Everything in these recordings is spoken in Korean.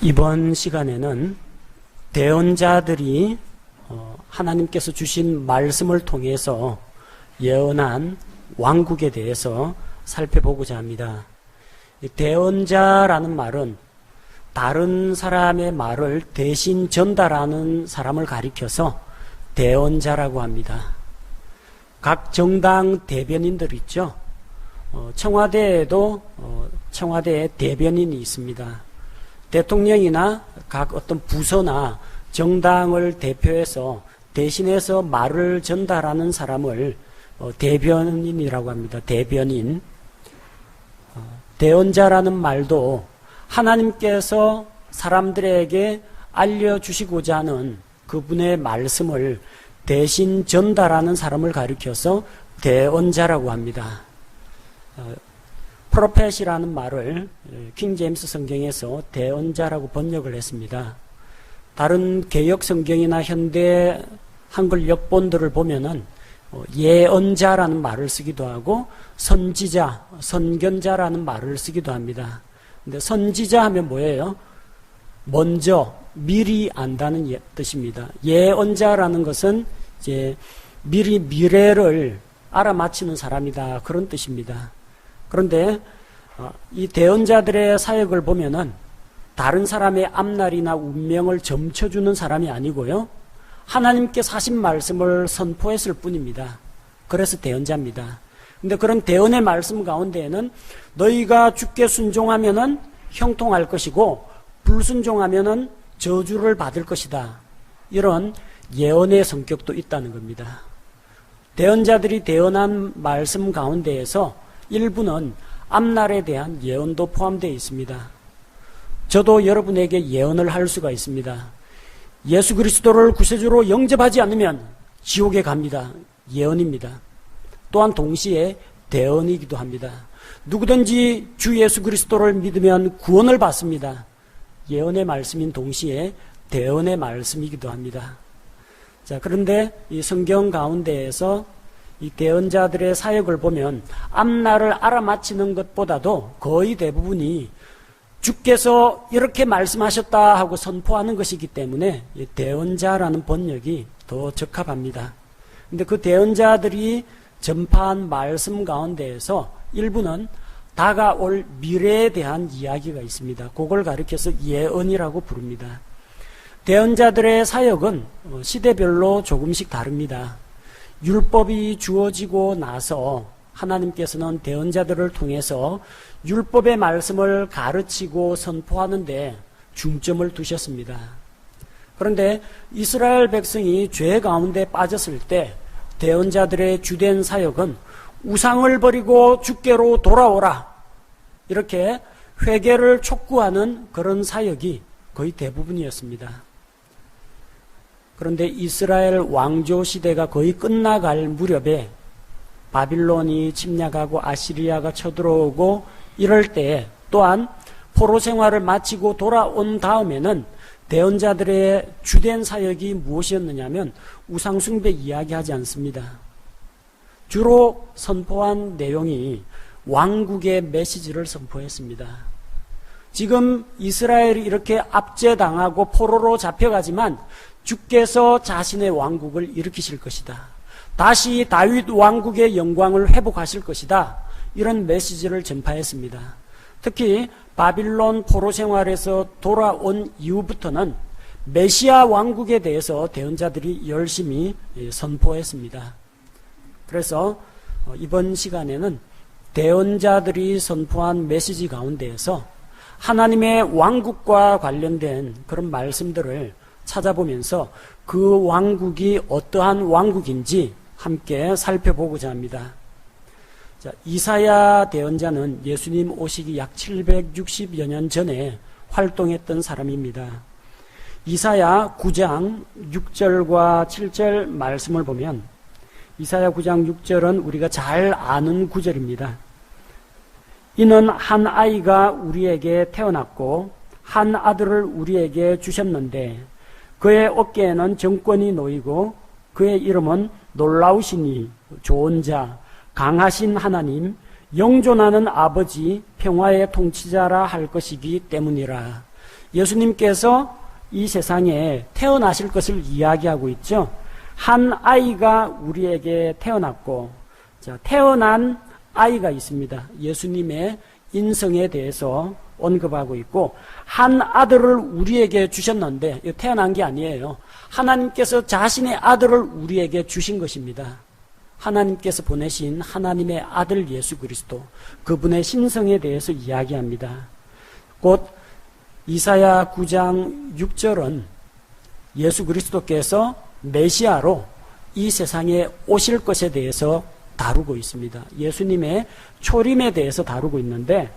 이번 시간에는 대언자들이 하나님께서 주신 말씀을 통해서 예언한 왕국에 대해서 살펴보고자 합니다. 대언자라는 말은 다른 사람의 말을 대신 전달하는 사람을 가리켜서 대언자라고 합니다. 각 정당 대변인들 있죠. 청와대에도 청와대에 대변인이 있습니다. 대통령이나 각 어떤 부서나 정당을 대표해서 대신해서 말을 전달하는 사람을 대변인이라고 합니다. 대변인. 대언자라는 말도 하나님께서 사람들에게 알려주시고자 하는 그분의 말씀을 대신 전달하는 사람을 가리켜서 대언자라고 합니다. 프로펫이라는 말을 킹 제임스 성경에서 대언자라고 번역을 했습니다. 다른 개역 성경이나 현대 한글 역본들을 보면은 예언자라는 말을 쓰기도 하고 선지자, 선견자라는 말을 쓰기도 합니다. 근데 선지자 하면 뭐예요? 먼저 미리 안다는 뜻입니다. 예언자라는 것은 이제 미리 미래를 알아맞히는 사람이다, 그런 뜻입니다. 그런데 이 대언자들의 사역을 보면은 다른 사람의 앞날이나 운명을 점쳐주는 사람이 아니고요, 하나님께서 하신 말씀을 선포했을 뿐입니다. 그래서 대언자입니다. 근데 그런 대언의 말씀 가운데에는 너희가 주께 순종하면은 형통할 것이고 불순종하면은 저주를 받을 것이다, 이런 예언의 성격도 있다는 겁니다. 대언자들이 대언한 말씀 가운데에서 일부는 앞날에 대한 예언도 포함되어 있습니다. 저도 여러분에게 예언을 할 수가 있습니다. 예수 그리스도를 구세주로 영접하지 않으면 지옥에 갑니다. 예언입니다. 또한 동시에 대언이기도 합니다. 누구든지 주 예수 그리스도를 믿으면 구원을 받습니다. 예언의 말씀인 동시에 대언의 말씀이기도 합니다. 자, 그런데 이 성경 가운데에서 이 대언자들의 사역을 보면 앞날을 알아맞히는 것보다도 거의 대부분이 주께서 이렇게 말씀하셨다 하고 선포하는 것이기 때문에 대언자라는 번역이 더 적합합니다. 근데 그 대언자들이 전파한 말씀 가운데에서 일부는 다가올 미래에 대한 이야기가 있습니다. 그걸 가리켜서 예언이라고 부릅니다. 대언자들의 사역은 시대별로 조금씩 다릅니다. 율법이 주어지고 나서 하나님께서는 대언자들을 통해서 율법의 말씀을 가르치고 선포하는데 중점을 두셨습니다. 그런데 이스라엘 백성이 죄 가운데 빠졌을 때 대언자들의 주된 사역은 우상을 버리고 주께로 돌아오라, 이렇게 회개를 촉구하는 그런 사역이 거의 대부분이었습니다. 그런데 이스라엘 왕조 시대가 거의 끝나갈 무렵에 바빌론이 침략하고 아시리아가 쳐들어오고 이럴 때 또한 포로 생활을 마치고 돌아온 다음에는 대언자들의 주된 사역이 무엇이었느냐면 우상 숭배 이야기하지 않습니다. 주로 선포한 내용이 왕국의 메시지를 선포했습니다. 지금 이스라엘이 이렇게 압제당하고 포로로 잡혀가지만 주께서 자신의 왕국을 일으키실 것이다, 다시 다윗 왕국의 영광을 회복하실 것이다, 이런 메시지를 전파했습니다. 특히 바빌론 포로 생활에서 돌아온 이후부터는 메시아 왕국에 대해서 대언자들이 열심히 선포했습니다. 그래서 이번 시간에는 대언자들이 선포한 메시지 가운데에서 하나님의 왕국과 관련된 그런 말씀들을 찾아보면서 그 왕국이 어떠한 왕국인지 함께 살펴보고자 합니다. 자, 이사야 대언자는 예수님 오시기 약 760여 년 전에 활동했던 사람입니다. 이사야 9장 6절과 7절 말씀을 보면 이사야 9장 6절은 우리가 잘 아는 구절입니다. 이는 한 아이가 우리에게 태어났고 한 아들을 우리에게 주셨는데 그의 어깨에는 정권이 놓이고 그의 이름은 놀라우시니 좋은 자, 강하신 하나님, 영존하는 아버지, 평화의 통치자라 할 것이기 때문이라. 예수님께서 이 세상에 태어나실 것을 이야기하고 있죠. 한 아이가 우리에게 태어났고, 자, 태어난 아이가 있습니다. 예수님의 인성에 대해서 언급하고 있고, 한 아들을 우리에게 주셨는데, 태어난 게 아니에요. 하나님께서 자신의 아들을 우리에게 주신 것입니다. 하나님께서 보내신 하나님의 아들 예수 그리스도, 그분의 신성에 대해서 이야기합니다. 곧 이사야 9장 6절은 예수 그리스도께서 메시아로 이 세상에 오실 것에 대해서 다루고 있습니다. 예수님의 초림에 대해서 다루고 있는데,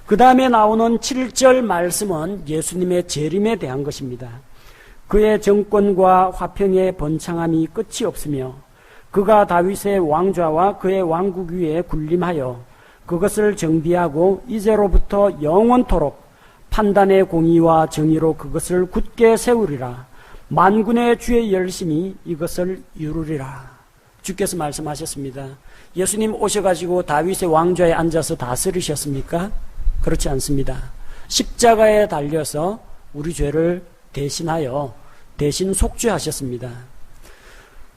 그 다음에 나오는 7절 말씀은 예수님의 재림에 대한 것입니다. 그의 정권과 화평의 번창함이 끝이 없으며 그가 다윗의 왕좌와 그의 왕국 위에 군림하여 그것을 정비하고 이제로부터 영원토록 판단의 공의와 정의로 그것을 굳게 세우리라. 만군의 주의 열심히 이것을 이루리라. 주께서 말씀하셨습니다. 예수님 오셔가지고 다윗의 왕좌에 앉아서 다스리셨습니까? 그렇지 않습니다. 십자가에 달려서 우리 죄를 대신하여 대신 속죄하셨습니다.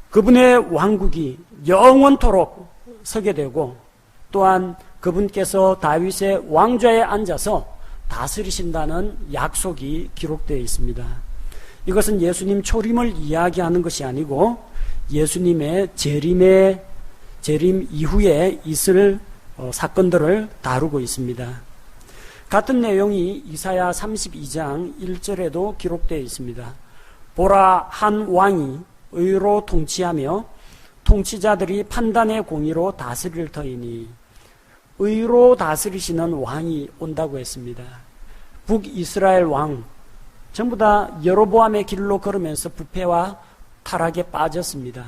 그분의 왕국이 영원토록 서게 되고, 또한 그분께서 다윗의 왕좌에 앉아서 다스리신다는 약속이 기록되어 있습니다. 이것은 예수님 초림을 이야기하는 것이 아니고 예수님의 재림 이후에 있을 사건들을 다루고 있습니다. 같은 내용이 이사야 32장 1절에도 기록되어 있습니다. 보라, 한 왕이 의로 통치하며 통치자들이 판단의 공의로 다스릴 터이니, 의로 다스리시는 왕이 온다고 했습니다. 북이스라엘 왕 전부 다 여로보암의 길로 걸으면서 부패와 타락에 빠졌습니다.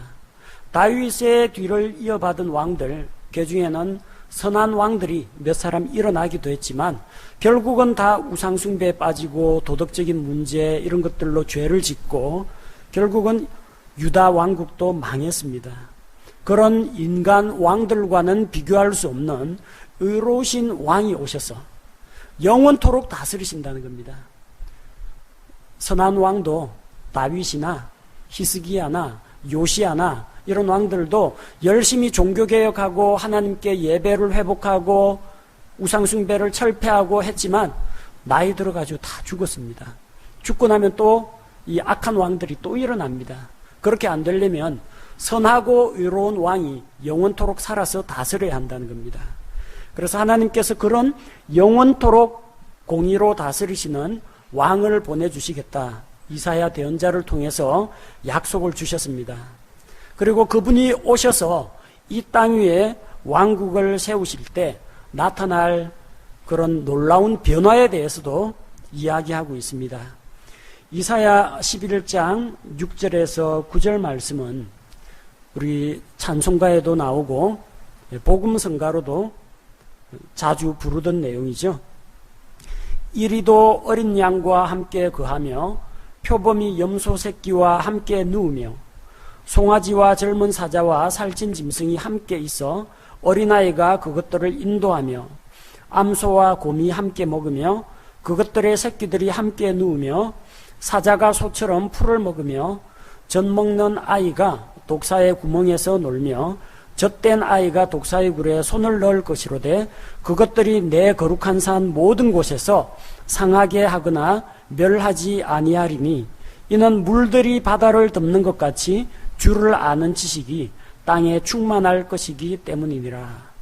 다윗의 뒤를 이어받은 왕들, 그 중에는 선한 왕들이 몇 사람 일어나기도 했지만 결국은 다 우상숭배에 빠지고 도덕적인 문제 이런 것들로 죄를 짓고 결국은 유다 왕국도 망했습니다. 그런 인간 왕들과는 비교할 수 없는 의로우신 왕이 오셔서 영원토록 다스리신다는 겁니다. 선한 왕도 다윗이나 히스기야나 요시야나 이런 왕들도 열심히 종교개혁하고 하나님께 예배를 회복하고 우상숭배를 철폐하고 했지만 나이 들어가지고 다 죽었습니다. 죽고 나면 또 이 악한 왕들이 또 일어납니다. 그렇게 안 되려면 선하고 의로운 왕이 영원토록 살아서 다스려야 한다는 겁니다. 그래서 하나님께서 그런 영원토록 공의로 다스리시는 왕을 보내주시겠다. 이사야 대언자를 통해서 약속을 주셨습니다. 그리고 그분이 오셔서 이 땅 위에 왕국을 세우실 때 나타날 그런 놀라운 변화에 대해서도 이야기하고 있습니다. 이사야 11장 6절에서 9절 말씀은 우리 찬송가에도 나오고 복음성가로도 자주 부르던 내용이죠. 이리도 어린 양과 함께 거하며 표범이 염소 새끼와 함께 누우며 송아지와 젊은 사자와 살찐 짐승이 함께 있어 어린아이가 그것들을 인도하며 암소와 곰이 함께 먹으며 그것들의 새끼들이 함께 누우며 사자가 소처럼 풀을 먹으며 젖 먹는 아이가 독사의 구멍에서 놀며 젖된 아이가 독사의 굴에 손을 넣을 것이로되 그것들이 내 거룩한 산 모든 곳에서 상하게 하거나 멸하지 아니하리니 이는 물들이 바다를 덮는 것 같이 주를 아는 지식이 땅에 충만할 것이기 때문이니라.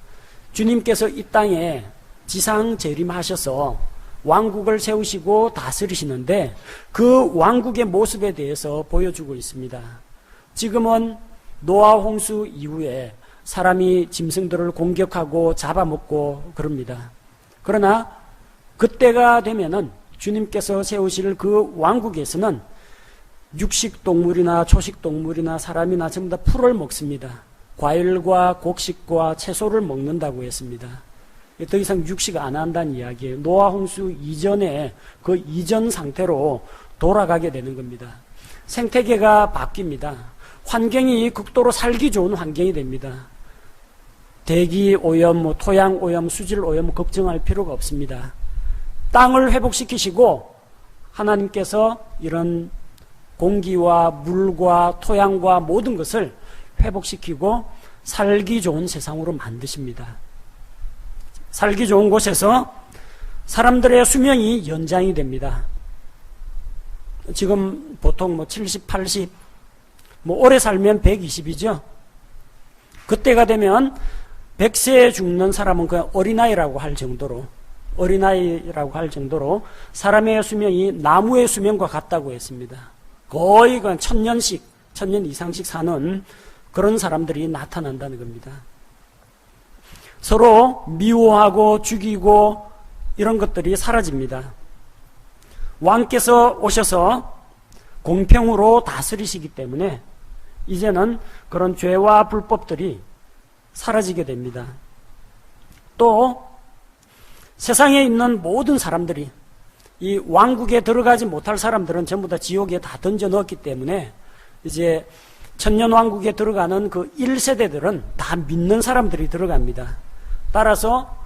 주님께서 이 땅에 지상 재림하셔서 왕국을 세우시고 다스리시는데 그 왕국의 모습에 대해서 보여주고 있습니다. 지금은 노아 홍수 이후에 사람이 짐승들을 공격하고 잡아먹고 그럽니다. 그러나 그때가 되면은 주님께서 세우실 그 왕국에서는 육식 동물이나 초식 동물이나 사람이나 전부 다 풀을 먹습니다. 과일과 곡식과 채소를 먹는다고 했습니다. 더 이상 육식 안 한다는 이야기예요. 노아 홍수 이전에 그 이전 상태로 돌아가게 되는 겁니다. 생태계가 바뀝니다. 환경이 극도로 살기 좋은 환경이 됩니다. 대기 오염, 토양 오염, 수질 오염 걱정할 필요가 없습니다. 땅을 회복시키시고 하나님께서 이런 공기와 물과 토양과 모든 것을 회복시키고 살기 좋은 세상으로 만드십니다. 살기 좋은 곳에서 사람들의 수명이 연장이 됩니다. 지금 보통 70, 80, 오래 살면 120이죠. 그때가 되면 100세에 죽는 사람은 그냥 어린아이라고 할 정도로 사람의 수명이 나무의 수명과 같다고 했습니다. 거의 그냥 1000년 이상씩 사는 그런 사람들이 나타난다는 겁니다. 서로 미워하고 죽이고 이런 것들이 사라집니다. 왕께서 오셔서 공평으로 다스리시기 때문에 이제는 그런 죄와 불법들이 사라지게 됩니다. 또 세상에 있는 모든 사람들이, 이 왕국에 들어가지 못할 사람들은 전부 다 지옥에 다 던져 넣었기 때문에 이제 천년왕국에 들어가는 그 1세대들은 다 믿는 사람들이 들어갑니다. 따라서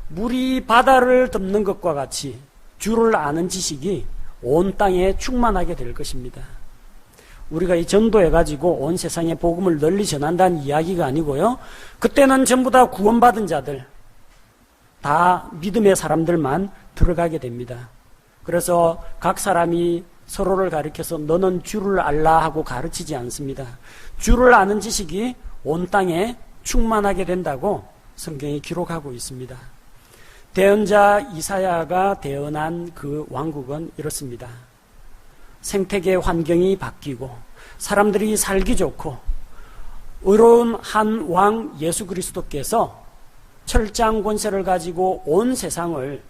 물이 바다를 덮는 것과 같이 주를 아는 지식이 온 땅에 충만하게 될 것입니다. 우리가 이 전도해가지고 온 세상에 복음을 널리 전한다는 이야기가 아니고요. 그때는 전부 다 구원받은 자들, 다 믿음의 사람들만 들어가게 됩니다. 그래서 각 사람이 서로를 가리켜서 너는 주를 알라 하고 가르치지 않습니다. 주를 아는 지식이 온 땅에 충만하게 된다고 성경이 기록하고 있습니다. 대언자 이사야가 대언한 그 왕국은 이렇습니다. 생태계 환경이 바뀌고 사람들이 살기 좋고 의로운 한 왕 예수 그리스도께서 철장 권세를 가지고 온 세상을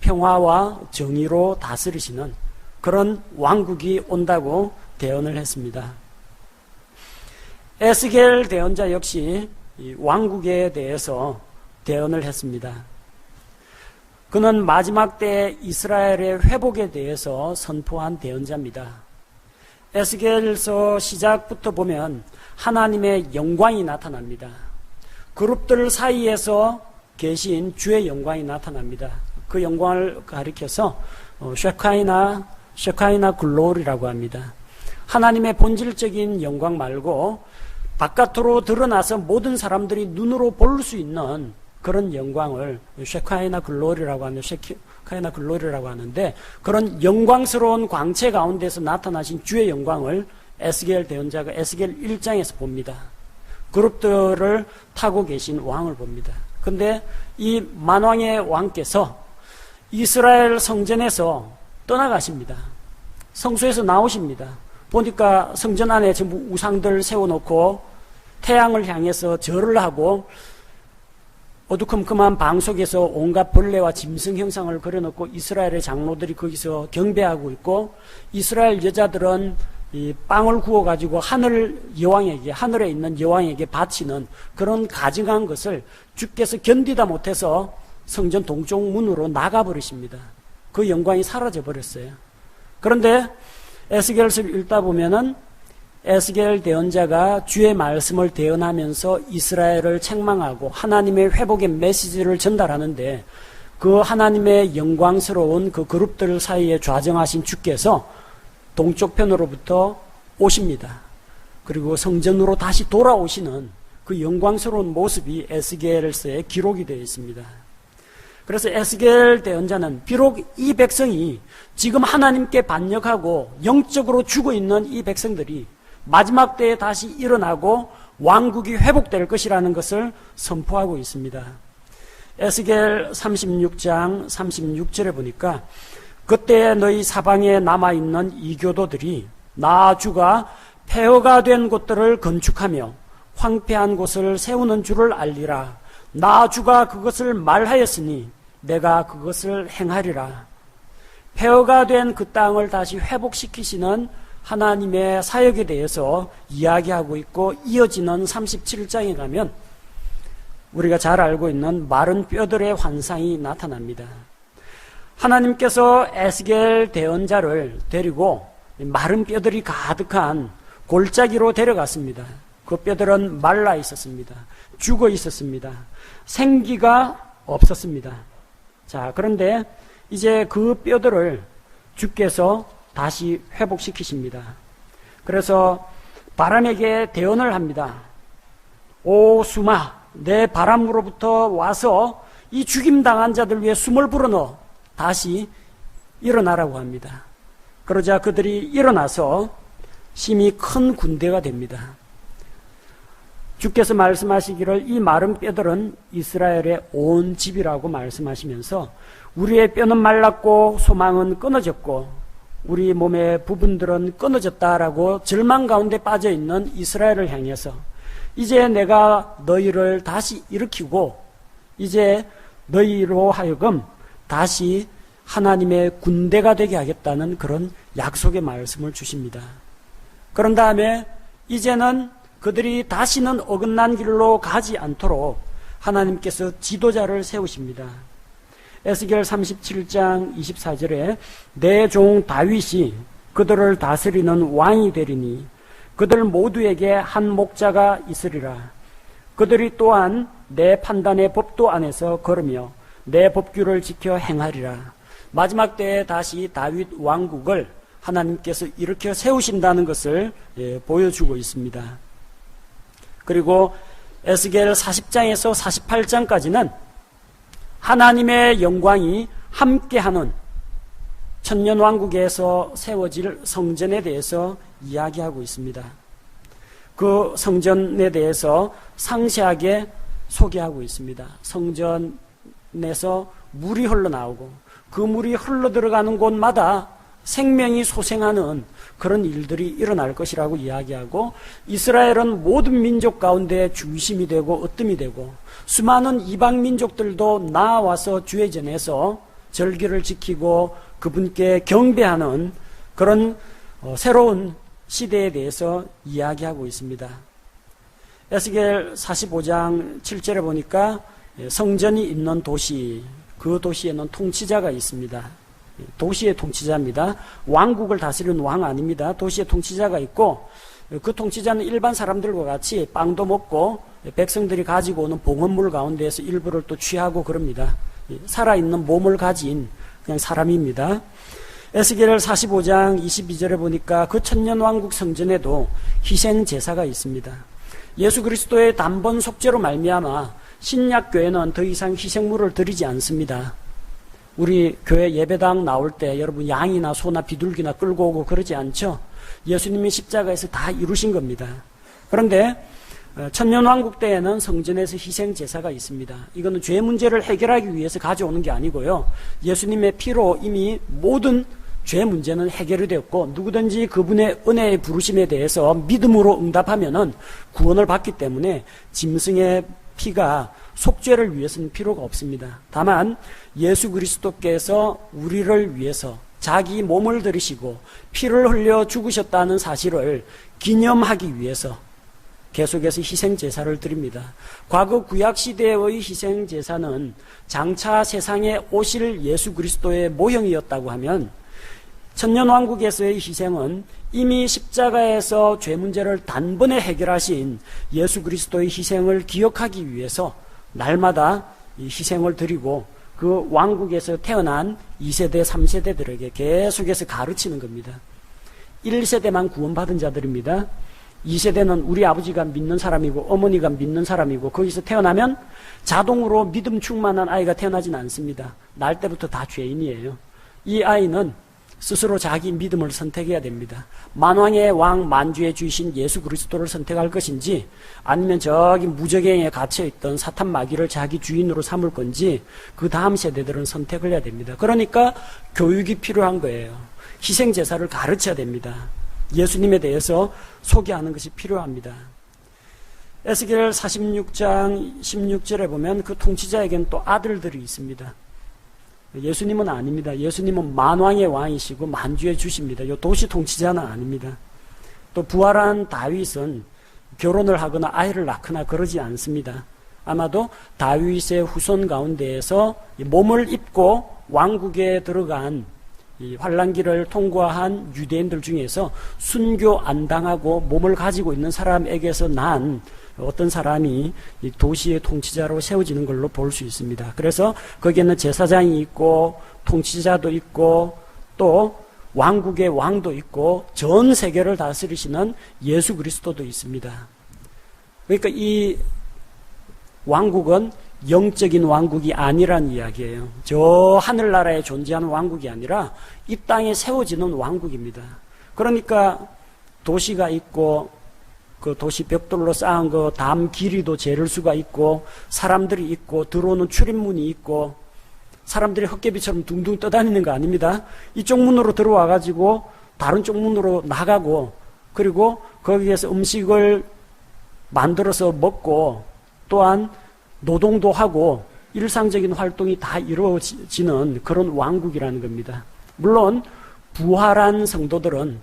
평화와 정의로 다스리시는 그런 왕국이 온다고 대언을 했습니다. 에스겔 대언자 역시 이 왕국에 대해서 대언을 했습니다. 그는 마지막 때 이스라엘의 회복에 대해서 선포한 대언자입니다. 에스겔서 시작부터 보면 하나님의 영광이 나타납니다. 그룹들 사이에서 계신 주의 영광이 나타납니다. 그 영광을 가리켜서 쉐카이나 글로리라고 합니다. 하나님의 본질적인 영광 말고 바깥으로 드러나서 모든 사람들이 눈으로 볼 수 있는 그런 영광을 쉐카이나 글로리라고 하는데 그런 영광스러운 광채 가운데서 나타나신 주의 영광을 에스겔 대언자가 에스겔 1장에서 봅니다. 그룹들을 타고 계신 왕을 봅니다. 근데 이 만왕의 왕께서 이스라엘 성전에서 떠나가십니다. 성소에서 나오십니다. 보니까 성전 안에 전부 우상들 세워놓고 태양을 향해서 절을 하고 어두컴컴한 방 속에서 온갖 벌레와 짐승 형상을 그려놓고 이스라엘의 장로들이 거기서 경배하고 있고 이스라엘 여자들은 이 빵을 구워가지고 하늘에 있는 여왕에게 바치는 그런 가증한 것을 주께서 견디다 못해서 성전 동쪽 문으로 나가버리십니다. 그 영광이 사라져버렸어요. 그런데 에스겔서를 읽다 보면은 에스겔 대언자가 주의 말씀을 대언하면서 이스라엘을 책망하고 하나님의 회복의 메시지를 전달하는데 그 하나님의 영광스러운 그 그룹들 사이에 좌정하신 주께서 동쪽 편으로부터 오십니다. 그리고 성전으로 다시 돌아오시는 그 영광스러운 모습이 에스겔서에 기록이 되어 있습니다. 그래서 에스겔 대언자는 비록 이 백성이 지금 하나님께 반역하고 영적으로 죽어있는 이 백성들이 마지막 때에 다시 일어나고 왕국이 회복될 것이라는 것을 선포하고 있습니다. 에스겔 36장 36절에 보니까 그때 너희 사방에 남아있는 이교도들이 나 주가 폐허가 된 곳들을 건축하며 황폐한 곳을 세우는 줄을 알리라. 나 주가 그것을 말하였으니 내가 그것을 행하리라. 폐허가 된 그 땅을 다시 회복시키시는 하나님의 사역에 대해서 이야기하고 있고 이어지는 37장에 가면 우리가 잘 알고 있는 마른 뼈들의 환상이 나타납니다. 하나님께서 에스겔 대언자를 데리고 마른 뼈들이 가득한 골짜기로 데려갔습니다. 그 뼈들은 말라 있었습니다. 죽어 있었습니다. 생기가 없었습니다. 자, 그런데 이제 그 뼈들을 주께서 다시 회복시키십니다. 그래서 바람에게 대언을 합니다. 오 수마, 내 바람으로부터 와서 이 죽임당한 자들 위해 숨을 불어넣어 다시 일어나라고 합니다. 그러자 그들이 일어나서 심히 큰 군대가 됩니다. 주께서 말씀하시기를 이 마른 뼈들은 이스라엘의 온 집이라고 말씀하시면서 우리의 뼈는 말랐고 소망은 끊어졌고 우리 몸의 부분들은 끊어졌다라고 절망 가운데 빠져있는 이스라엘을 향해서 이제 내가 너희를 다시 일으키고 이제 너희로 하여금 다시 하나님의 군대가 되게 하겠다는 그런 약속의 말씀을 주십니다. 그런 다음에 이제는 그들이 다시는 어긋난 길로 가지 않도록 하나님께서 지도자를 세우십니다. 에스겔 37장 24절에 내 종 다윗이 그들을 다스리는 왕이 되리니 그들 모두에게 한 목자가 있으리라. 그들이 또한 내 판단의 법도 안에서 걸으며 내 법규를 지켜 행하리라. 마지막 때에 다시 다윗 왕국을 하나님께서 일으켜 세우신다는 것을 보여주고 있습니다. 그리고 에스겔 40장에서 48장까지는 하나님의 영광이 함께하는 천년왕국에서 세워질 성전에 대해서 이야기하고 있습니다. 그 성전에 대해서 상세하게 소개하고 있습니다. 성전에서 물이 흘러나오고 그 물이 흘러들어가는 곳마다 생명이 소생하는 그런 일들이 일어날 것이라고 이야기하고 이스라엘은 모든 민족 가운데 중심이 되고 으뜸이 되고 수많은 이방 민족들도 나와서 주의 전에서 절기를 지키고 그분께 경배하는 그런 새로운 시대에 대해서 이야기하고 있습니다. 에스겔 45장 7절에 보니까 성전이 있는 도시, 그 도시에는 통치자가 있습니다. 도시의 통치자입니다. 왕국을 다스리는 왕 아닙니다. 도시의 통치자가 있고 그 통치자는 일반 사람들과 같이 빵도 먹고 백성들이 가지고 오는 봉헌물 가운데에서 일부를 또 취하고 그럽니다. 살아있는 몸을 가진 그냥 사람입니다. 에스겔 45장 22절에 보니까 그 천년왕국 성전에도 희생제사가 있습니다. 예수 그리스도의 단번 속죄로 말미암아 신약교회는 더 이상 희생물을 드리지 않습니다. 우리 교회 예배당 나올 때 여러분 양이나 소나 비둘기나 끌고 오고 그러지 않죠? 예수님이 십자가에서 다 이루신 겁니다. 그런데 천년왕국 때에는 성전에서 희생제사가 있습니다. 이거는 죄 문제를 해결하기 위해서 가져오는 게 아니고요. 예수님의 피로 이미 모든 죄 문제는 해결이 되었고 누구든지 그분의 은혜의 부르심에 대해서 믿음으로 응답하면은 구원을 받기 때문에 짐승의 피가 속죄를 위해서는 필요가 없습니다. 다만 예수 그리스도께서 우리를 위해서 자기 몸을 들이시고 피를 흘려 죽으셨다는 사실을 기념하기 위해서 계속해서 희생제사를 드립니다. 과거 구약시대의 희생제사는 장차 세상에 오실 예수 그리스도의 모형이었다고 하면 천년왕국에서의 희생은 이미 십자가에서 죄 문제를 단번에 해결하신 예수 그리스도의 희생을 기억하기 위해서 날마다 이 희생을 드리고 그 왕국에서 태어난 2세대, 3세대들에게 계속해서 가르치는 겁니다. 1세대만 구원받은 자들입니다. 2세대는 우리 아버지가 믿는 사람이고 어머니가 믿는 사람이고 거기서 태어나면 자동으로 믿음 충만한 아이가 태어나진 않습니다. 날 때부터 다 죄인이에요. 이 아이는 스스로 자기 믿음을 선택해야 됩니다. 만왕의 왕 만주의 주이신 예수 그리스도를 선택할 것인지 아니면 저기 무저갱에 갇혀있던 사탄 마귀를 자기 주인으로 삼을 건지 그 다음 세대들은 선택을 해야 됩니다. 그러니까 교육이 필요한 거예요. 희생제사를 가르쳐야 됩니다. 예수님에 대해서 소개하는 것이 필요합니다. 에스겔 46장 16절에 보면 그 통치자에게는 또 아들들이 있습니다. 예수님은 아닙니다. 예수님은 만왕의 왕이시고 만주의 주십니다. 이 도시 통치자는 아닙니다. 또 부활한 다윗은 결혼을 하거나 아이를 낳거나 그러지 않습니다. 아마도 다윗의 후손 가운데에서 몸을 입고 왕국에 들어간 이 환란기를 통과한 유대인들 중에서 순교 안 당하고 몸을 가지고 있는 사람에게서 난 어떤 사람이 이 도시의 통치자로 세워지는 걸로 볼 수 있습니다. 그래서 거기에는 제사장이 있고 통치자도 있고 또 왕국의 왕도 있고 전 세계를 다스리시는 예수 그리스도도 있습니다. 그러니까 이 왕국은 영적인 왕국이 아니란 이야기예요. 저 하늘나라에 존재하는 왕국이 아니라 이 땅에 세워지는 왕국입니다. 그러니까 도시가 있고 그 도시 벽돌로 쌓은 그 담 길이도 재를 수가 있고 사람들이 있고 들어오는 출입문이 있고 사람들이 헛개비처럼 둥둥 떠다니는 거 아닙니다. 이쪽 문으로 들어와 가지고 다른 쪽 문으로 나가고 그리고 거기에서 음식을 만들어서 먹고 또한 노동도 하고 일상적인 활동이 다 이루어지는 그런 왕국이라는 겁니다. 물론 부활한 성도들은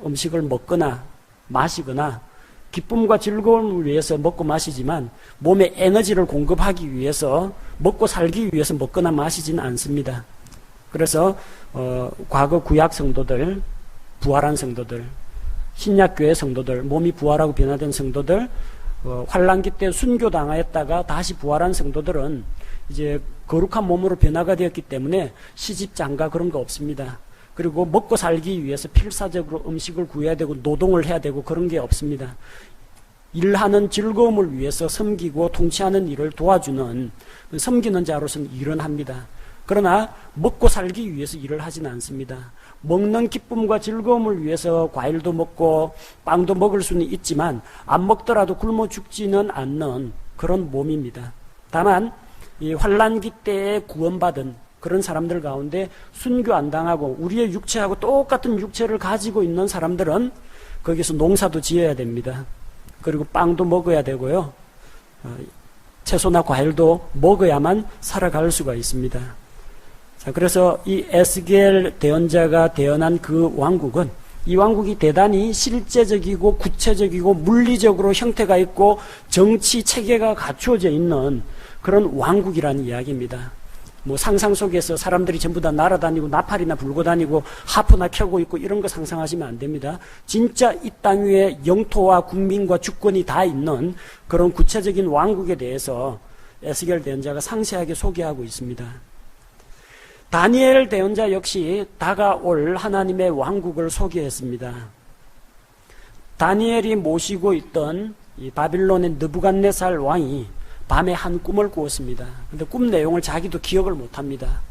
음식을 먹거나 마시거나 기쁨과 즐거움을 위해서 먹고 마시지만 몸에 에너지를 공급하기 위해서 먹고 살기 위해서 먹거나 마시지는 않습니다. 그래서 과거 구약 성도들, 부활한 성도들, 신약교회 성도들, 몸이 부활하고 변화된 성도들, 환란기 때 순교당하였다가 다시 부활한 성도들은 이제 거룩한 몸으로 변화가 되었기 때문에 시집 장가 그런 거 없습니다. 그리고 먹고 살기 위해서 필사적으로 음식을 구해야 되고 노동을 해야 되고 그런 게 없습니다. 일하는 즐거움을 위해서 섬기고 통치하는 일을 도와주는 섬기는 자로서는 일은 합니다. 그러나 먹고 살기 위해서 일을 하지는 않습니다. 먹는 기쁨과 즐거움을 위해서 과일도 먹고 빵도 먹을 수는 있지만 안 먹더라도 굶어 죽지는 않는 그런 몸입니다. 다만 이 환난기 때에 구원받은 그런 사람들 가운데 순교 안 당하고 우리의 육체하고 똑같은 육체를 가지고 있는 사람들은 거기서 농사도 지어야 됩니다. 그리고 빵도 먹어야 되고요. 채소나 과일도 먹어야만 살아갈 수가 있습니다. 자, 그래서 이 에스겔 대언자가 대언한 그 왕국은 이 왕국이 대단히 실제적이고 구체적이고 물리적으로 형태가 있고 정치 체계가 갖추어져 있는 그런 왕국이라는 이야기입니다. 뭐 상상 속에서 사람들이 전부 다 날아다니고 나팔이나 불고 다니고 하프나 켜고 있고 이런 거 상상하시면 안 됩니다. 진짜 이 땅 위에 영토와 국민과 주권이 다 있는 그런 구체적인 왕국에 대해서 에스겔 대언자가 상세하게 소개하고 있습니다. 다니엘 대언자 역시 다가올 하나님의 왕국을 소개했습니다. 다니엘이 모시고 있던 이 바빌론의 느부갓네살 왕이 밤에 한 꿈을 꾸었습니다. 근데 꿈 내용을 자기도 기억을 못합니다.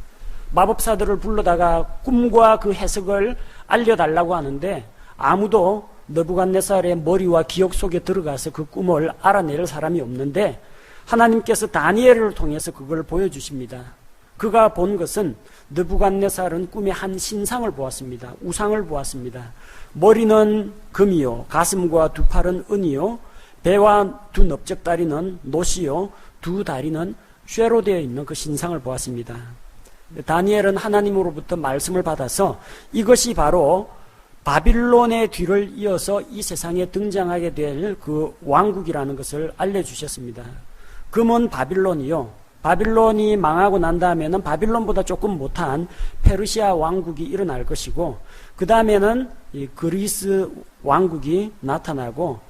마법사들을 불러다가 꿈과 그 해석을 알려달라고 하는데 아무도 느부갓네살의 머리와 기억 속에 들어가서 그 꿈을 알아낼 사람이 없는데 하나님께서 다니엘을 통해서 그걸 보여주십니다. 그가 본 것은 느부갓네살은 꿈에 한 신상을 보았습니다. 우상을 보았습니다. 머리는 금이요, 가슴과 두 팔은 은이요, 배와 두 넓적다리는 노시요, 두 다리는 쇠로 되어 있는 그 신상을 보았습니다. 다니엘은 하나님으로부터 말씀을 받아서 이것이 바로 바빌론의 뒤를 이어서 이 세상에 등장하게 될 그 왕국이라는 것을 알려주셨습니다. 금은 바빌론이요, 바빌론이 망하고 난 다음에는 바빌론보다 조금 못한 페르시아 왕국이 일어날 것이고 그 다음에는 이 그리스 왕국이 나타나고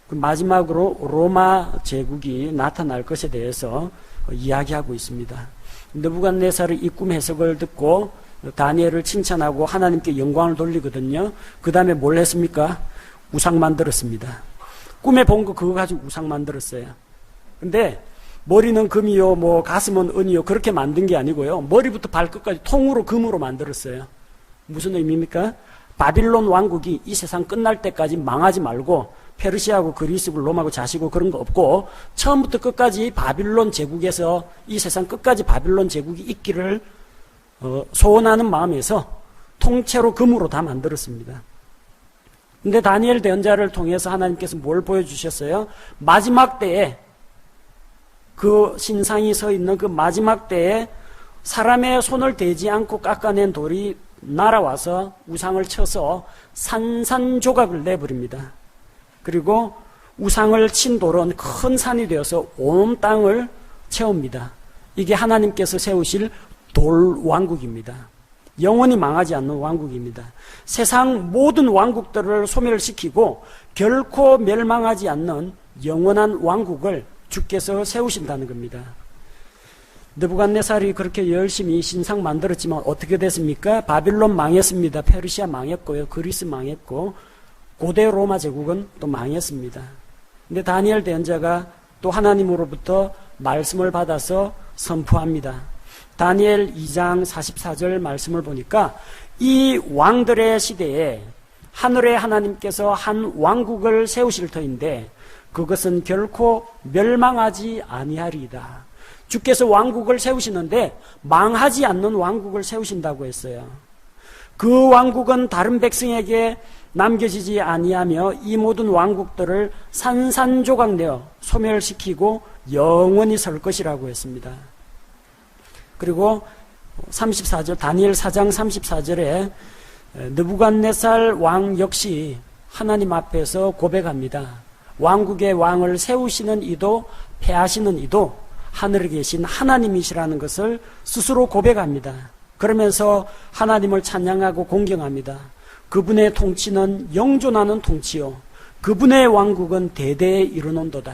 그 마지막으로 로마 제국이 나타날 것에 대해서 이야기하고 있습니다. 느부갓네살의 이 꿈 해석을 듣고 다니엘을 칭찬하고 하나님께 영광을 돌리거든요. 그 다음에 뭘 했습니까? 우상 만들었습니다. 꿈에 본 거 그거 가지고 우상 만들었어요. 근데 머리는 금이요, 뭐 가슴은 은이요 그렇게 만든 게 아니고요. 머리부터 발끝까지 통으로 금으로 만들었어요. 무슨 의미입니까? 바빌론 왕국이 이 세상 끝날 때까지 망하지 말고 페르시아하고 그리스고 로마고 자시고 그런 거 없고 처음부터 끝까지 바빌론 제국에서 이 세상 끝까지 바빌론 제국이 있기를 소원하는 마음에서 통째로 금으로 다 만들었습니다. 근데 다니엘 대언자를 통해서 하나님께서 뭘 보여주셨어요? 마지막 때에 그 신상이 서 있는 그 마지막 때에 사람의 손을 대지 않고 깎아낸 돌이 날아와서 우상을 쳐서 산산조각을 내버립니다. 그리고 우상을 친 돌은 큰 산이 되어서 온 땅을 채웁니다. 이게 하나님께서 세우실 돌 왕국입니다. 영원히 망하지 않는 왕국입니다. 세상 모든 왕국들을 소멸시키고 결코 멸망하지 않는 영원한 왕국을 주께서 세우신다는 겁니다. 느부갓네살이 그렇게 열심히 신상 만들었지만 어떻게 됐습니까? 바빌론 망했습니다. 페르시아 망했고요. 그리스 망했고 고대 로마 제국은 또 망했습니다. 근데 다니엘 대언자가 또 하나님으로부터 말씀을 받아서 선포합니다. 다니엘 2장 44절 말씀을 보니까 이 왕들의 시대에 하늘의 하나님께서 한 왕국을 세우실 터인데 그것은 결코 멸망하지 아니하리이다. 주께서 왕국을 세우시는데 망하지 않는 왕국을 세우신다고 했어요. 그 왕국은 다른 백성에게 남겨지지 아니하며 이 모든 왕국들을 산산조각내어 소멸시키고 영원히 설 것이라고 했습니다. 그리고 34절 다니엘 4장 34절에 느부갓네살 왕 역시 하나님 앞에서 고백합니다. 왕국의 왕을 세우시는 이도 패하시는 이도 하늘에 계신 하나님이시라는 것을 스스로 고백합니다. 그러면서 하나님을 찬양하고 공경합니다. 그분의 통치는 영존하는 통치요 그분의 왕국은 대대에 이르는도다.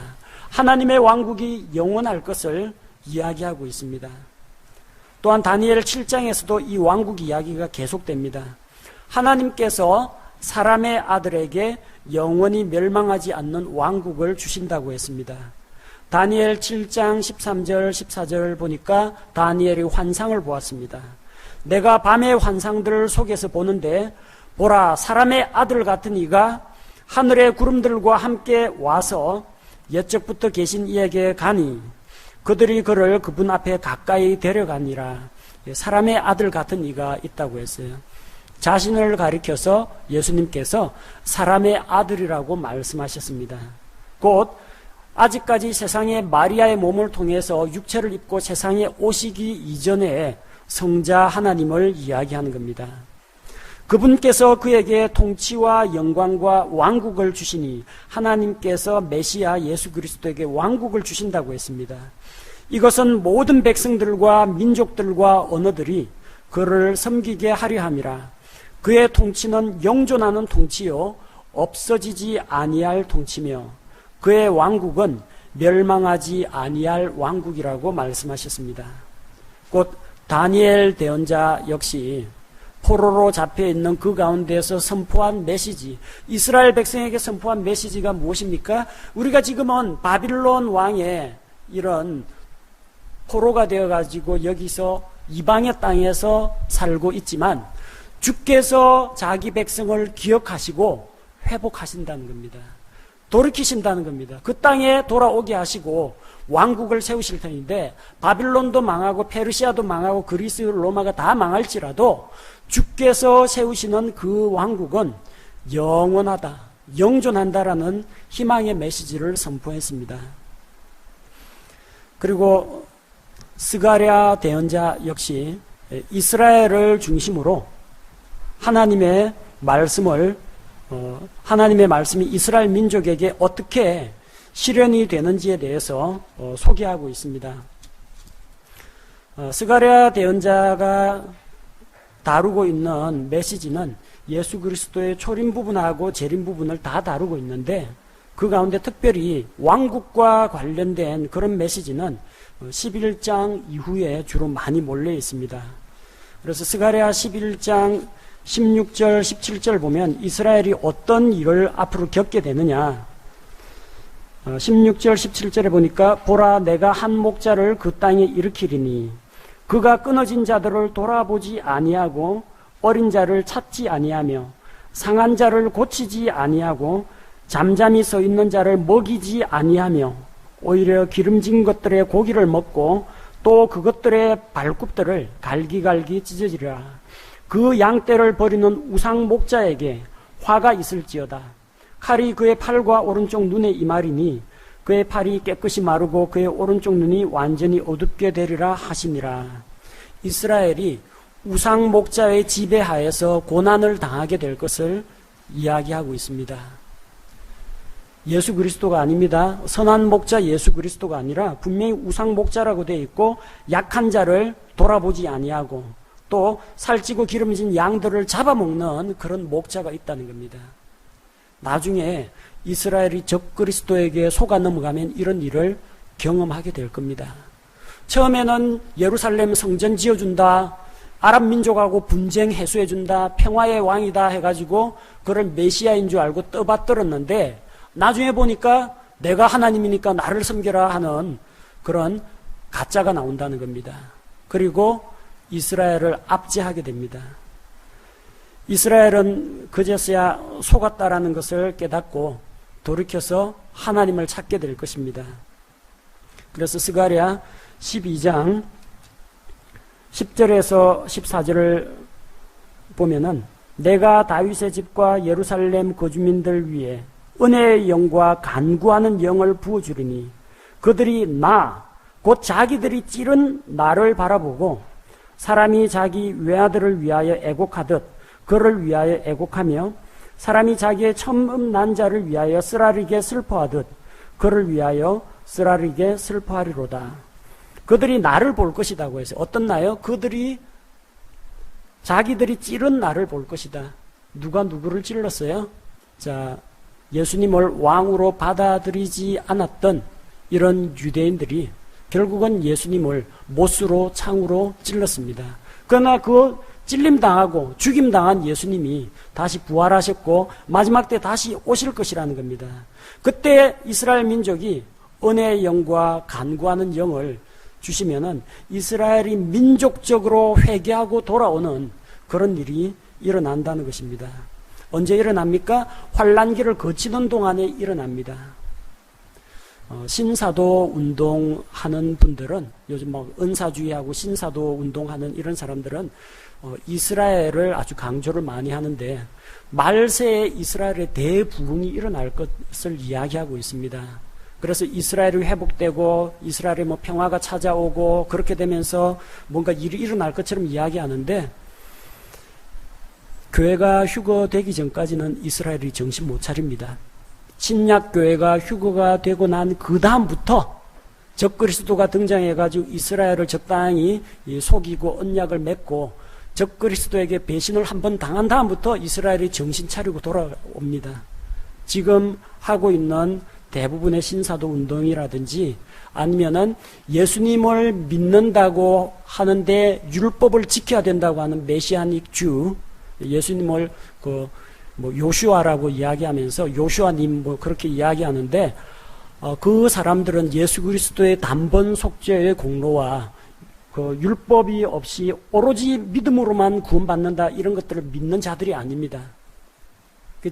하나님의 왕국이 영원할 것을 이야기하고 있습니다. 또한 다니엘 7장에서도 이 왕국 이야기가 계속됩니다. 하나님께서 사람의 아들에게 영원히 멸망하지 않는 왕국을 주신다고 했습니다. 다니엘 7장 13절 14절 보니까 다니엘이 환상을 보았습니다. 내가 밤의 환상들 속에서 보는데 보라 사람의 아들 같은 이가 하늘의 구름들과 함께 와서 옛적부터 계신 이에게 가니 그들이 그를 그분 앞에 가까이 데려가니라. 사람의 아들 같은 이가 있다고 했어요. 자신을 가리켜서 예수님께서 사람의 아들이라고 말씀하셨습니다. 곧 아직까지 세상에 마리아의 몸을 통해서 육체를 입고 세상에 오시기 이전에 성자 하나님을 이야기하는 겁니다. 그분께서 그에게 통치와 영광과 왕국을 주시니 하나님께서 메시아 예수 그리스도에게 왕국을 주신다고 했습니다. 이것은 모든 백성들과 민족들과 언어들이 그를 섬기게 하려 함이라. 그의 통치는 영존하는 통치요 없어지지 아니할 통치며 그의 왕국은 멸망하지 아니할 왕국이라고 말씀하셨습니다. 곧 다니엘 대언자 역시 포로로 잡혀있는 그 가운데서 선포한 메시지, 이스라엘 백성에게 선포한 메시지가 무엇입니까? 우리가 지금은 바빌론 왕의 이런 포로가 되어가지고 여기서 이방의 땅에서 살고 있지만 주께서 자기 백성을 기억하시고 회복하신다는 겁니다. 돌이키신다는 겁니다. 그 땅에 돌아오게 하시고 왕국을 세우실 텐데 바빌론도 망하고 페르시아도 망하고 그리스 로마가 다 망할지라도 주께서 세우시는 그 왕국은 영원하다, 영존한다라는 희망의 메시지를 선포했습니다. 그리고 스가랴 대언자 역시 이스라엘을 중심으로 하나님의 말씀이 이스라엘 민족에게 어떻게 실현이 되는지에 대해서 소개하고 있습니다. 스가랴 대언자가 다루고 있는 메시지는 예수 그리스도의 초림 부분하고 재림 부분을 다 다루고 있는데 그 가운데 특별히 왕국과 관련된 그런 메시지는 11장 이후에 주로 많이 몰려 있습니다. 그래서 스가랴 11장 16절 17절 보면 이스라엘이 어떤 일을 앞으로 겪게 되느냐, 16절 17절에 보니까 보라 내가 한 목자를 그 땅에 일으키리니 그가 끊어진 자들을 돌아보지 아니하고 어린 자를 찾지 아니하며 상한 자를 고치지 아니하고 잠잠히 서 있는 자를 먹이지 아니하며 오히려 기름진 것들의 고기를 먹고 또 그것들의 발굽들을 갈기갈기 찢어지리라. 그 양떼를 버리는 우상 목자에게 화가 있을지어다. 칼이 그의 팔과 오른쪽 눈에 임하리니 그의 팔이 깨끗이 마르고 그의 오른쪽 눈이 완전히 어둡게 되리라 하시니라. 이스라엘이 우상 목자의 지배하에서 고난을 당하게 될 것을 이야기하고 있습니다. 예수 그리스도가 아닙니다. 선한 목자 예수 그리스도가 아니라 분명히 우상 목자라고 되어 있고 약한 자를 돌아보지 아니하고 또 살찌고 기름진 양들을 잡아먹는 그런 목자가 있다는 겁니다. 나중에 이스라엘이 적 그리스도에게 속아 넘어가면 이런 일을 경험하게 될 겁니다. 처음에는 예루살렘 성전 지어준다, 아랍 민족하고 분쟁 해소해준다, 평화의 왕이다 해가지고 그를 메시아인 줄 알고 떠받들었는데 나중에 보니까 내가 하나님이니까 나를 섬겨라 하는 그런 가짜가 나온다는 겁니다. 그리고 이스라엘을 압제하게 됩니다. 이스라엘은 그제서야 속았다라는 것을 깨닫고 돌이켜서 하나님을 찾게 될 것입니다. 그래서 스가랴 12장 10절에서 14절을 보면은 내가 다윗의 집과 예루살렘 거주민들 위에 은혜의 영과 간구하는 영을 부어주리니 그들이 곧 자기들이 찌른 나를 바라보고 사람이 자기 외아들을 위하여 애곡하듯 그를 위하여 애곡하며 사람이 자기의 처음 난 자를 위하여 쓰라리게 슬퍼하듯 그를 위하여 쓰라리게 슬퍼하리로다. 그들이 나를 볼 것이라고 해서 어떤 나요? 그들이 자기들이 찌른 나를 볼 것이다. 누가 누구를 찔렀어요? 자, 예수님을 왕으로 받아들이지 않았던 이런 유대인들이 결국은 예수님을 못으로 창으로 찔렀습니다. 그러나 그 찔림당하고 죽임당한 예수님이 다시 부활하셨고 마지막 때 다시 오실 것이라는 겁니다. 그때 이스라엘 민족이 은혜의 영과 간구하는 영을 주시면은 이스라엘이 민족적으로 회개하고 돌아오는 그런 일이 일어난다는 것입니다. 언제 일어납니까? 환란기를 거치는 동안에 일어납니다. 신사도 운동하는 분들은 요즘 막 은사주의하고 신사도 운동하는 이런 사람들은 이스라엘을 아주 강조를 많이 하는데 말세에 이스라엘의 대부흥이 일어날 것을 이야기하고 있습니다. 그래서 이스라엘이 회복되고 이스라엘의 평화가 찾아오고 그렇게 되면서 뭔가 일이 일어날 것처럼 이야기하는데 교회가 휴거되기 전까지는 이스라엘이 정신 못 차립니다. 신약 교회가 휴거가 되고 난 그 다음부터 적그리스도가 등장해가지고 이스라엘을 적당히 속이고 언약을 맺고 적그리스도에게 배신을 한번 당한 다음부터 이스라엘이 정신 차리고 돌아옵니다. 지금 하고 있는 대부분의 신사도 운동이라든지 아니면은 예수님을 믿는다고 하는데 율법을 지켜야 된다고 하는 메시아닉 주, 예수님을 요슈아라고 이야기하면서 요슈아님 그렇게 이야기하는데 그 사람들은 예수 그리스도의 단번 속죄의 공로와 그 율법이 없이 오로지 믿음으로만 구원받는다 이런 것들을 믿는 자들이 아닙니다.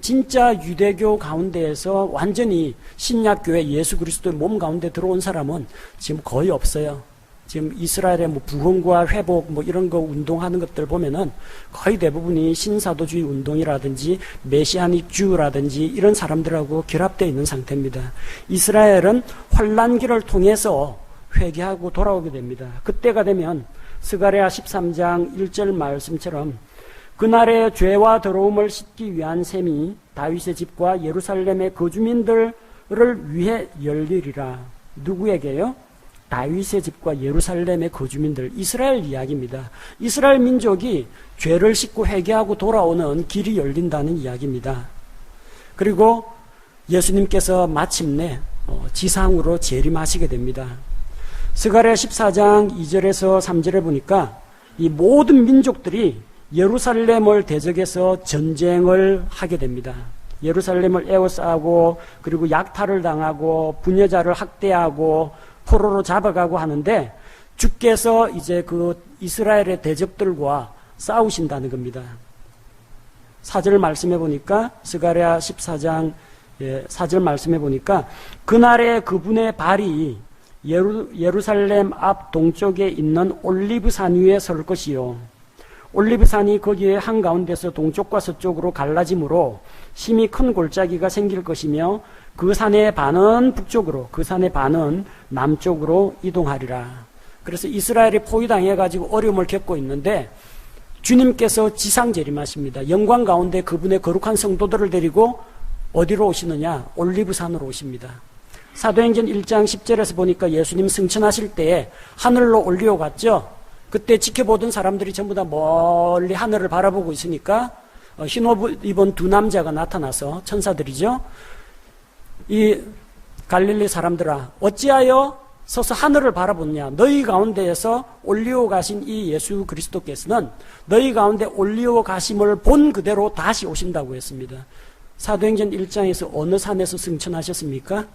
진짜 유대교 가운데에서 완전히 신약교회 예수 그리스도의 몸 가운데 들어온 사람은 지금 거의 없어요. 지금 이스라엘의 부흥과 회복 이런 거 운동하는 것들 보면은 거의 대부분이 신사도주의 운동이라든지 메시아닉 주라든지 이런 사람들하고 결합되어 있는 상태입니다. 이스라엘은 환란기를 통해서 회개하고 돌아오게 됩니다. 그때가 되면 스가랴 13장 1절 말씀처럼 그날의 죄와 더러움을 씻기 위한 셈이 다윗의 집과 예루살렘의 거주민들을 위해 열리리라. 누구에게요? 다윗의 집과 예루살렘의 거주민들, 이스라엘 이야기입니다. 이스라엘 민족이 죄를 씻고 회개하고 돌아오는 길이 열린다는 이야기입니다. 그리고 예수님께서 마침내 지상으로 재림하시게 됩니다. 스가랴 14장 2절에서 3절에 보니까 이 모든 민족들이 예루살렘을 대적해서 전쟁을 하게 됩니다. 예루살렘을 에워싸고 그리고 약탈을 당하고 부녀자를 학대하고 포로로 잡아가고 하는데 주께서 이제 그 이스라엘의 대적들과 싸우신다는 겁니다. 4절 말씀해 보니까 스가랴 14장 4절 말씀해 보니까 그날에 그분의 발이 예루살렘 앞 동쪽에 있는 올리브산 위에 설 것이요 올리브산이 거기에 한가운데서 동쪽과 서쪽으로 갈라지므로 심히 큰 골짜기가 생길 것이며 그 산의 반은 북쪽으로 그 산의 반은 남쪽으로 이동하리라. 그래서 이스라엘이 포위당해가지고 어려움을 겪고 있는데 주님께서 지상 재림하십니다. 영광 가운데 그분의 거룩한 성도들을 데리고 어디로 오시느냐? 올리브산으로 오십니다. 사도행전 1장 10절에서 보니까 예수님 승천하실 때에 하늘로 올려갔죠. 그때 지켜보던 사람들이 전부 다 멀리 하늘을 바라보고 있으니까 흰 옷 입은 두 남자가 나타나서 천사들이죠. 이 갈릴리 사람들아 어찌하여 서서 하늘을 바라보느냐? 너희 가운데에서 올리어 가신 이 예수 그리스도께서는 너희 가운데 올리어 가심을 본 그대로 다시 오신다고 했습니다. 사도행전 1장에서 어느 산에서 승천하셨습니까?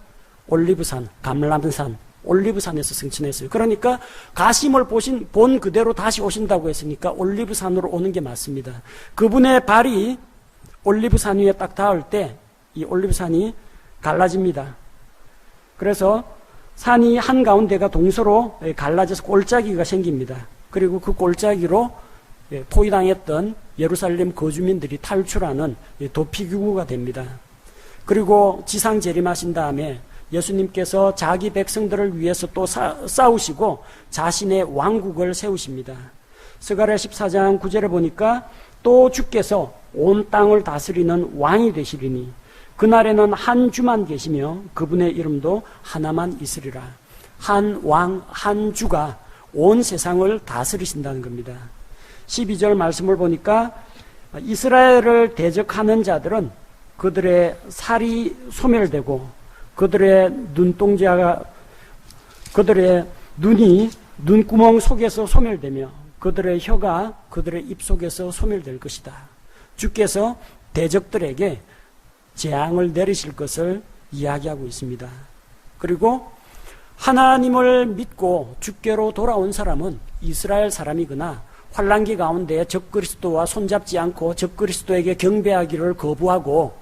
올리브산, 감람산, 올리브산에서 승천했어요. 그러니까 가심을 본 그대로 다시 오신다고 했으니까 올리브산으로 오는 게 맞습니다. 그분의 발이 올리브산 위에 딱 닿을 때 이 올리브산이 갈라집니다. 그래서 산이 한가운데가 동서로 갈라져서 골짜기가 생깁니다. 그리고 그 골짜기로 포위당했던 예루살렘 거주민들이 탈출하는 도피기구가 됩니다. 그리고 지상 재림하신 다음에 예수님께서 자기 백성들을 위해서 또 싸우시고 자신의 왕국을 세우십니다. 스가랴 14장 9절에 보니까 또 주께서 온 땅을 다스리는 왕이 되시리니 그날에는 한 주만 계시며 그분의 이름도 하나만 있으리라. 한 왕, 한 주가 온 세상을 다스리신다는 겁니다. 12절 말씀을 보니까 이스라엘을 대적하는 자들은 그들의 살이 소멸되고 그들의 눈이 눈구멍 속에서 소멸되며 그들의 혀가 그들의 입 속에서 소멸될 것이다. 주께서 대적들에게 재앙을 내리실 것을 이야기하고 있습니다. 그리고 하나님을 믿고 주께로 돌아온 사람은 이스라엘 사람이거나 환난기 가운데 적그리스도와 손잡지 않고 적그리스도에게 경배하기를 거부하고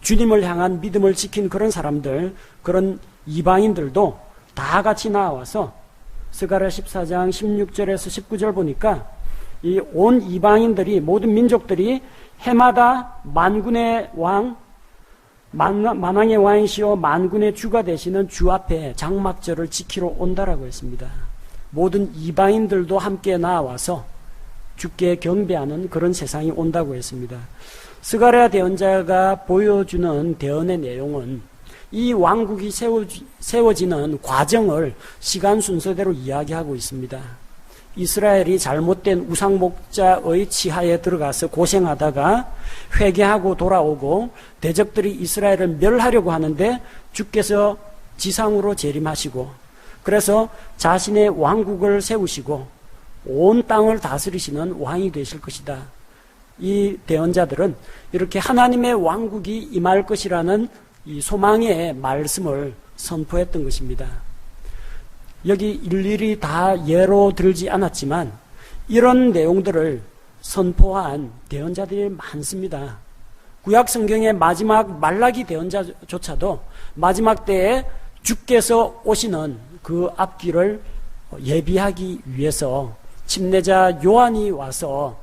주님을 향한 믿음을 지킨 그런 사람들, 그런 이방인들도 다 같이 나와서 스가랴 14장 16절에서 19절 보니까 이 온 이방인들이, 모든 민족들이 해마다 만군의 왕, 만왕의 왕이시오 만군의 주가 되시는 주 앞에 장막절을 지키러 온다라고 했습니다. 모든 이방인들도 함께 나와서 주께 경배하는 그런 세상이 온다고 했습니다. 스가랴 대언자가 보여주는 대언의 내용은 이 왕국이 세워지는 과정을 시간 순서대로 이야기하고 있습니다. 이스라엘이 잘못된 우상목자의 치하에 들어가서 고생하다가 회개하고 돌아오고 대적들이 이스라엘을 멸하려고 하는데 주께서 지상으로 재림하시고 그래서 자신의 왕국을 세우시고 온 땅을 다스리시는 왕이 되실 것이다. 이 대언자들은 이렇게 하나님의 왕국이 임할 것이라는 이 소망의 말씀을 선포했던 것입니다. 여기 일일이 다 예로 들지 않았지만 이런 내용들을 선포한 대언자들이 많습니다. 구약 성경의 마지막 말라기 대언자조차도 마지막 때에 주께서 오시는 그 앞길을 예비하기 위해서 침례자 요한이 와서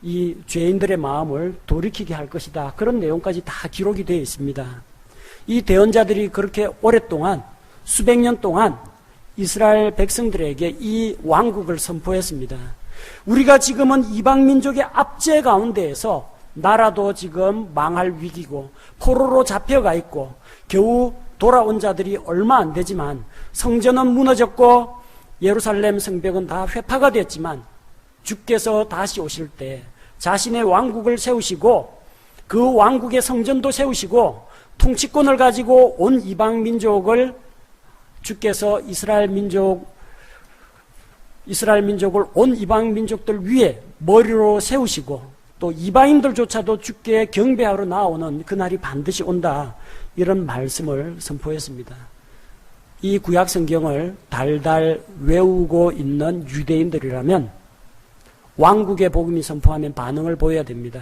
이 죄인들의 마음을 돌이키게 할 것이다. 그런 내용까지 다 기록이 되어 있습니다. 이 대언자들이 그렇게 오랫동안 수백 년 동안 이스라엘 백성들에게 이 왕국을 선포했습니다. 우리가 지금은 이방민족의 압제 가운데에서 나라도 지금 망할 위기고 포로로 잡혀가 있고 겨우 돌아온 자들이 얼마 안 되지만 성전은 무너졌고 예루살렘 성벽은 다 회파가 됐지만 주께서 다시 오실 때 자신의 왕국을 세우시고 그 왕국의 성전도 세우시고 통치권을 가지고 온 이방 민족을 주께서 이스라엘 민족을 온 이방 민족들 위에 머리로 세우시고 또 이방인들조차도 주께 경배하러 나오는 그날이 반드시 온다. 이런 말씀을 선포했습니다. 이 구약 성경을 달달 외우고 있는 유대인들이라면 왕국의 복음이 선포하면 반응을 보여야 됩니다.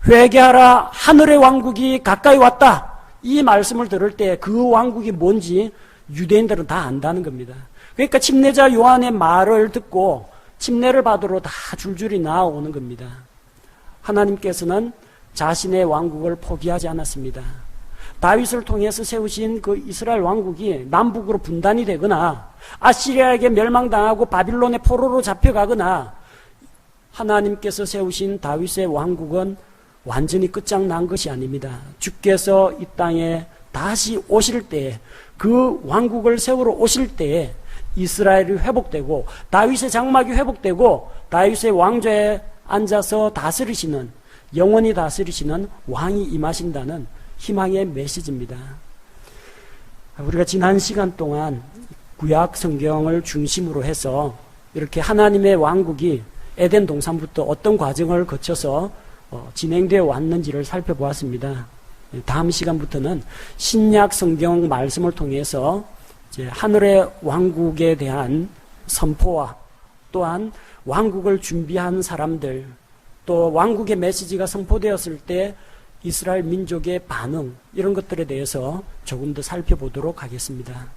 회개하라, 하늘의 왕국이 가까이 왔다. 이 말씀을 들을 때 그 왕국이 뭔지 유대인들은 다 안다는 겁니다. 그러니까 침례자 요한의 말을 듣고 침례를 받으러 다 줄줄이 나오는 겁니다. 하나님께서는 자신의 왕국을 포기하지 않았습니다. 다윗을 통해서 세우신 그 이스라엘 왕국이 남북으로 분단이 되거나 아시리아에게 멸망당하고 바빌론의 포로로 잡혀가거나 하나님께서 세우신 다윗의 왕국은 완전히 끝장난 것이 아닙니다. 주께서 이 땅에 다시 오실 때에 그 왕국을 세우러 오실 때에 이스라엘이 회복되고 다윗의 장막이 회복되고 다윗의 왕좌에 앉아서 다스리시는 영원히 다스리시는 왕이 임하신다는 희망의 메시지입니다. 우리가 지난 시간 동안 구약 성경을 중심으로 해서 이렇게 하나님의 왕국이 에덴 동산부터 어떤 과정을 거쳐서 진행되어 왔는지를 살펴보았습니다. 다음 시간부터는 신약 성경 말씀을 통해서 이제 하늘의 왕국에 대한 선포와 또한 왕국을 준비한 사람들, 또 왕국의 메시지가 선포되었을 때 이스라엘 민족의 반응, 이런 것들에 대해서 조금 더 살펴보도록 하겠습니다.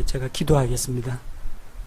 제가 기도하겠습니다.